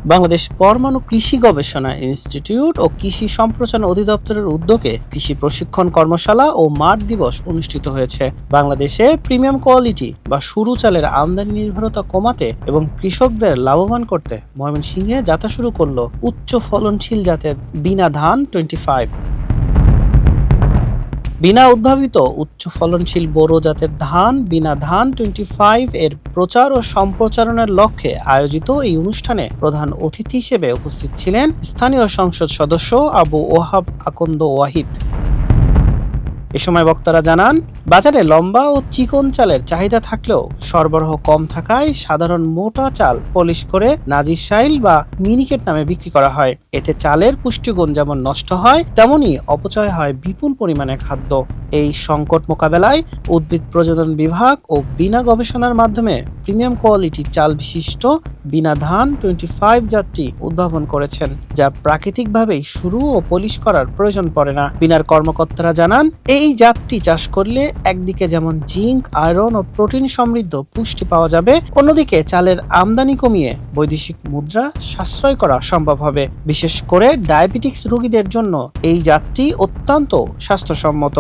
বাংলাদেশ পরমাণু কৃষি গবেষণা ইনস্টিটিউট ও কৃষি সম্প্রসারণ অধিদপ্তরের উদ্যোগে কৃষি প্রশিক্ষণ কর্মশালা ও মাঠ দিবস অনুষ্ঠিত হয়েছে। বাংলাদেশে প্রিমিয়াম কোয়ালিটি বা সরু চালের আমদানি নির্ভরতা কমাতে এবং কৃষকদের লাভবান করতে ময়মনসিংহে যাত্রা শুরু করলো উচ্চ ফলনশীল জাতের বিনা ধান 25। বিনা উদ্ভাবিত উচ্চ ফলনশীল বোরো জাতের ধান বিনা ধান 25 এর প্রচার ও সম্প্রচারণের লক্ষ্যে আয়োজিত এই অনুষ্ঠানে প্রধান অতিথি হিসেবে উপস্থিত ছিলেন স্থানীয় সংসদ সদস্য আবু ওহাব আকন্দ ওয়াহিদ। এ সময় বক্তারা জানান, বাজারে লম্বা ও চিকন চালের চাহিদা থাকলেও সরবরাহ কম থাকায় সাধারণ মোটা চাল পলিশ করে নাজিরশাইল বা মিনিকেট নামে বিক্রি করা হয়। এতে চালের পুষ্টিগুণ যেমন নষ্ট হয়, তেমনি অপচয় হয় বিপুল পরিমাণে খাদ্য। এই সংকট মোকাবেলায় উদ্ভিদ প্রজনন বিভাগ ও বিনা গবেষণার মাধ্যমে প্রিমিয়াম কোয়ালিটি চাল বিশিষ্ট বিনা ধান 25 জাতটি উদ্ভাবন করেছেন, যা প্রাকৃতিকভাবেই শুরু ও পলিশ করার প্রয়োজন পড়ে না। বিনার কর্মকর্তারা জানান, এই জাতটি চাষ করলে একদিকে যেমন জিঙ্ক, আয়রন ও প্রোটিন সমৃদ্ধ পুষ্টি পাওয়া যাবে, অন্যদিকে চালের আমদানি কমিয়ে বৈদেশিক মুদ্রা সাশ্রয় করা সম্ভব হবে। বিশেষ করে ডায়াবেটিক্স রোগীদের জন্য এই জাতটি অত্যন্ত স্বাস্থ্যসম্মত।